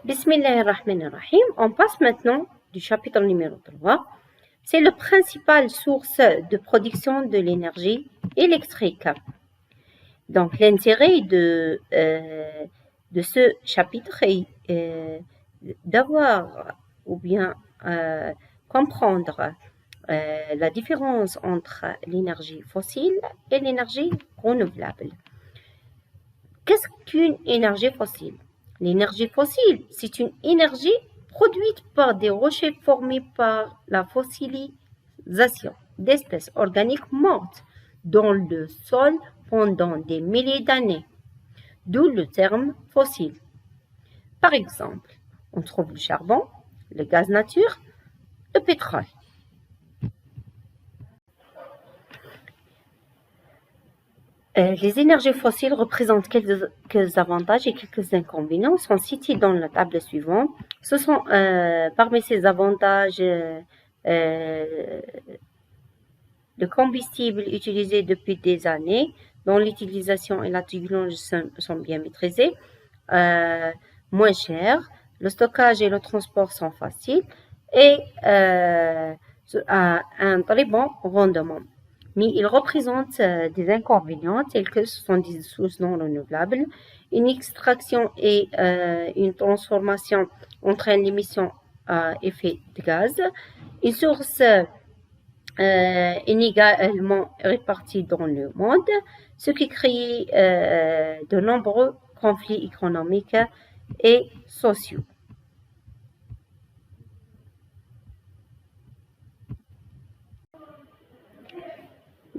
Bismillahirrahmanirrahim. On passe maintenant du chapitre numéro 3. C'est la principale source de production de l'énergie électrique. Donc, l'intérêt de ce chapitre est d'avoir ou bien comprendre la différence entre l'énergie fossile et l'énergie renouvelable. Qu'est-ce qu'une énergie fossile? L'énergie fossile, c'est une énergie produite par des rochers formés par la fossilisation d'espèces organiques mortes dans le sol pendant des milliers d'années, d'où le terme fossile. Par exemple, on trouve le charbon, le gaz naturel, le pétrole. Les énergies fossiles représentent quelques avantages et quelques inconvénients, sont cités dans la table suivante. Ce sont parmi ces avantages le combustible utilisé depuis des années, dont l'utilisation et la technologie sont bien maîtrisées, moins cher, le stockage et le transport sont faciles et un très bon rendement. Mais ils représentent des inconvénients tels que ce sont des sources non renouvelables, une extraction et une transformation entraînent l'émission à effet de gaz, une source inégalement répartie dans le monde, ce qui crée de nombreux conflits économiques et sociaux.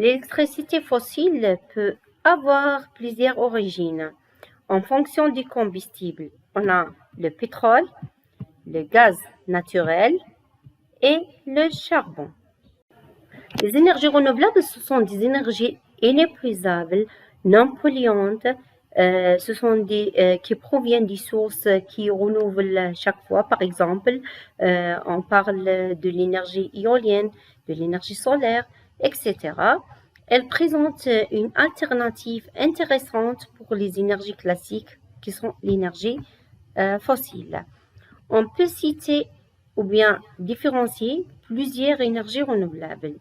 L'électricité fossile peut avoir plusieurs origines. En fonction du combustible, on a le pétrole, le gaz naturel et le charbon. Les énergies renouvelables, ce sont des énergies inépuisables, non polluantes. Ce sont qui proviennent des sources qui renouvellent chaque fois. Par exemple, on parle de l'énergie éolienne, de l'énergie solaire, etc. Elles présentent une alternative intéressante pour les énergies classiques qui sont l'énergie fossile. On peut citer ou bien différencier plusieurs énergies renouvelables.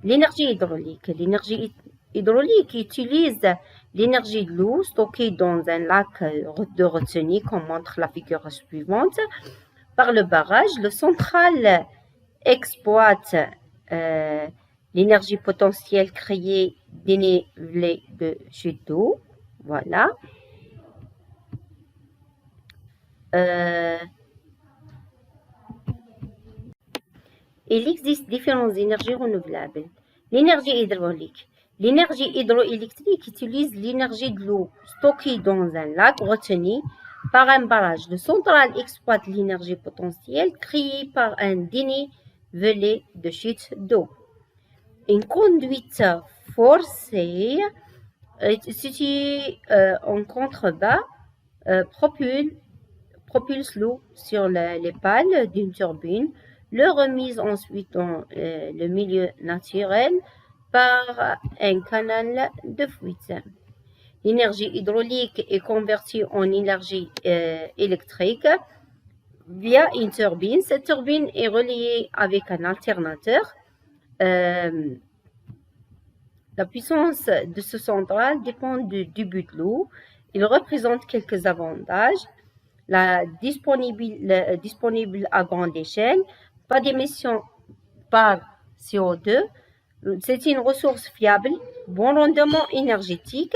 L'énergie hydraulique. L'énergie hydraulique utilise l'énergie de l'eau stockée dans un lac de retenue, comme montre la figure suivante. Par le barrage, le central exploite l'énergie potentielle créée dénivelée de chute d'eau. Voilà. Il existe différentes énergies renouvelables. L'énergie hydraulique. L'énergie hydroélectrique utilise l'énergie de l'eau stockée dans un lac retenu par un barrage. Le central exploite l'énergie potentielle créée par un dénivelé de chute d'eau. Une conduite forcée située en contrebas propulse l'eau sur les pales d'une turbine, le remise ensuite dans le milieu naturel par un canal de fuite. L'énergie hydraulique est convertie en énergie électrique via une turbine. Cette turbine est reliée avec un alternateur. La puissance de ce central dépend du débit de l'eau. Il représente quelques avantages. La disponible à grande échelle, pas d'émission par CO2, c'est une ressource fiable, bon rendement énergétique,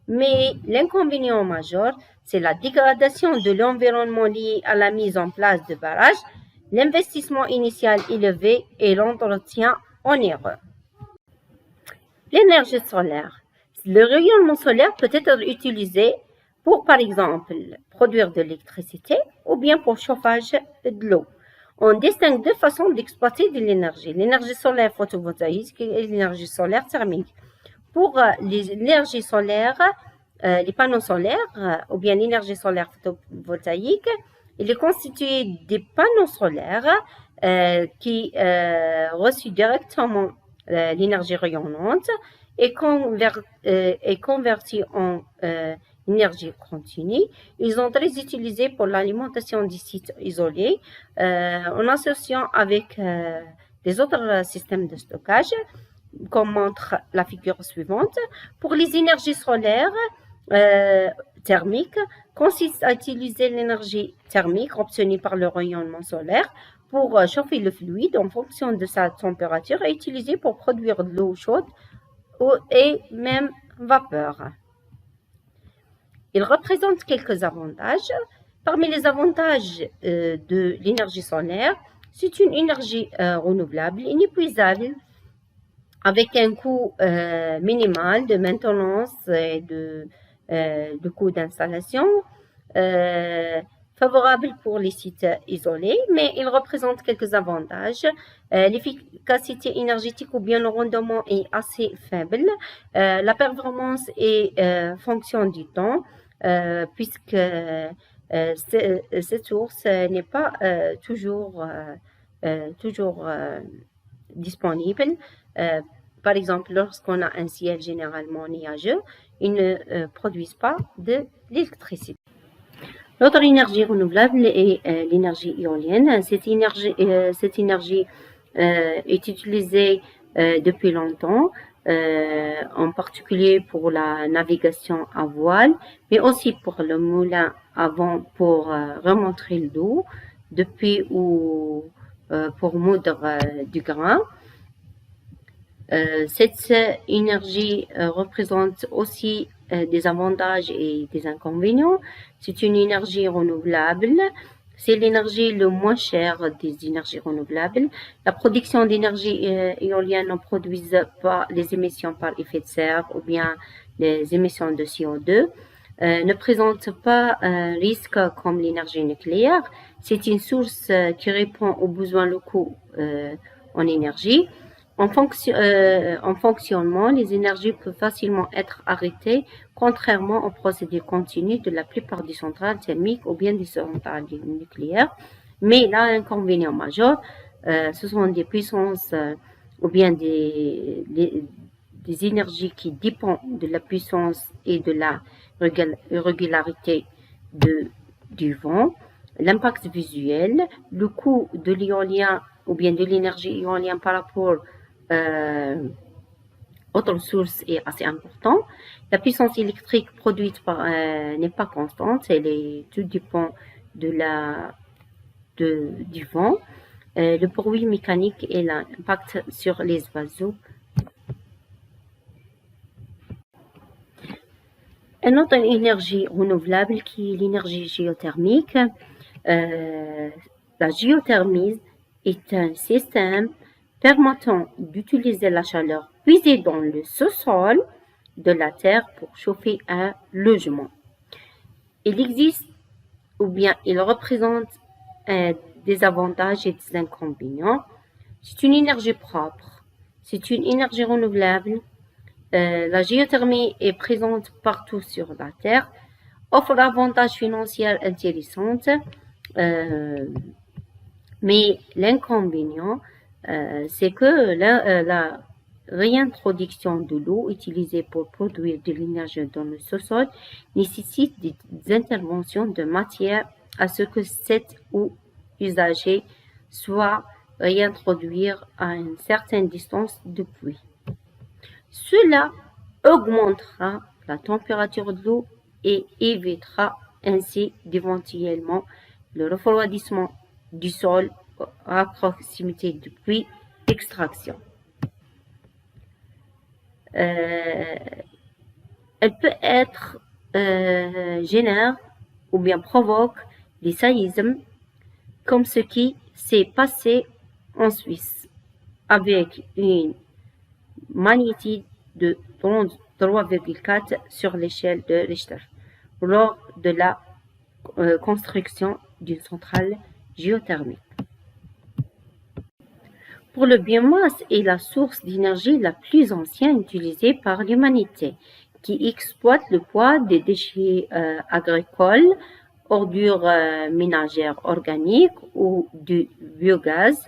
mais l'inconvénient majeur, c'est la dégradation de l'environnement liée à la mise en place de barrages, l'investissement initial élevé et l'entretien onéreux. L'énergie solaire. Le rayonnement solaire peut être utilisé pour, par exemple, produire de l'électricité ou bien pour chauffage de l'eau. On distingue deux façons d'exploiter de l'énergie. L'énergie solaire photovoltaïque et l'énergie solaire thermique. Pour l'énergie solaire, les panneaux solaires ou bien l'énergie solaire photovoltaïque, il est constitué des panneaux solaires qui reçoivent directement l'énergie rayonnante est convertie en énergie continue. Ils sont très utilisés pour l'alimentation des sites isolés en associant avec des autres systèmes de stockage, comme montre la figure suivante. Pour les énergies solaires thermiques, consiste à utiliser l'énergie thermique obtenue par le rayonnement solaire pour chauffer le fluide en fonction de sa température et utiliser pour produire de l'eau chaude et même vapeur. Il représente quelques avantages. Parmi les avantages de l'énergie solaire, c'est une énergie renouvelable, inépuisable, avec un coût minimal de maintenance et de coût d'installation, favorable pour les sites isolés, mais il représente quelques avantages. L'efficacité énergétique ou bien le rendement est assez faible. La performance est fonction du temps, puisque cette source n'est pas toujours disponible. Par exemple, lorsqu'on a un ciel généralement nuageux, ils ne produisent pas de l'électricité. L'autre énergie renouvelable est l'énergie éolienne. Cette énergie est utilisée depuis longtemps, en particulier pour la navigation à voile, mais aussi pour le moulin à vent pour remonter l'eau depuis ou pour moudre du grain. Cette énergie représente aussi des avantages et des inconvénients. C'est une énergie renouvelable. C'est l'énergie le moins chère des énergies renouvelables. La production d'énergie éolienne ne produit pas les émissions par effet de serre ou bien les émissions de CO2. Ne présente pas un risque comme l'énergie nucléaire. C'est une source qui répond aux besoins locaux en énergie. En fonctionnement, les énergies peuvent facilement être arrêtées, contrairement au procédé continu de la plupart des centrales thermiques ou bien des centrales nucléaires. Mais l'inconvénient majeur, ce sont des puissances ou bien des énergies qui dépendent de la puissance et de la régularité du vent, l'impact visuel, le coût de l'éolien ou bien de l'énergie éolienne par rapport autre source est assez important. La puissance électrique produite n'est pas constante, tout dépend du vent. Le bruit mécanique et l'impact sur les oiseaux. Une autre énergie renouvelable qui est l'énergie géothermique. La géothermie est un système permettant d'utiliser la chaleur puisée dans le sous-sol de la Terre pour chauffer un logement. Il existe ou bien il représente des avantages et des inconvénients. C'est une énergie propre, c'est une énergie renouvelable. La géothermie est présente partout sur la Terre, offre d'avantages financiers intéressants, mais l'inconvénient, c'est que la réintroduction de l'eau utilisée pour produire de l'énergie dans le sous-sol nécessite des interventions de matière à ce que cette eau usagée soit réintroduite à une certaine distance de pluie. Cela augmentera la température de l'eau et évitera ainsi éventuellement le refroidissement du sol à proximité du puits d'extraction. Elle peut être génère ou bien provoque des séismes, comme ce qui s'est passé en Suisse avec une magnitude de 3,4 sur l'échelle de Richter lors de la construction d'une centrale géothermique. Pour le biomasse est la source d'énergie la plus ancienne utilisée par l'humanité, qui exploite le poids des déchets agricoles, ordures ménagères organiques ou du biogaz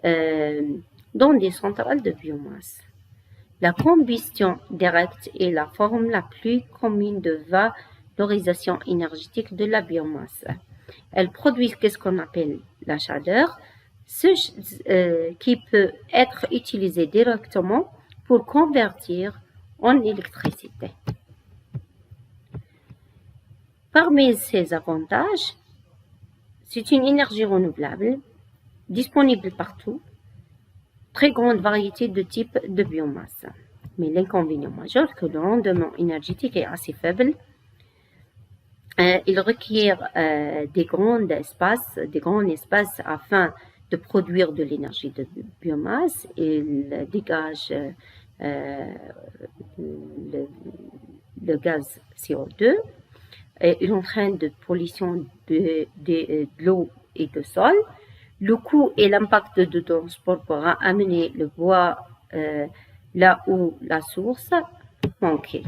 dans des centrales de biomasse. La combustion directe est la forme la plus commune de valorisation énergétique de la biomasse. Elles produisent ce qu'on appelle la chaleur, qui peut être utilisée directement pour convertir en électricité. Parmi ces avantages, c'est une énergie renouvelable, disponible partout, très grande variété de types de biomasse. Mais l'inconvénient majeur est que le rendement énergétique est assez faible. Il requiert des grands espaces afin de produire de l'énergie de biomasse. Il dégage le gaz CO2. Et il entraîne de pollution de l'eau et du sol. Le coût et l'impact de transport pourra amener le bois là où la source manquait.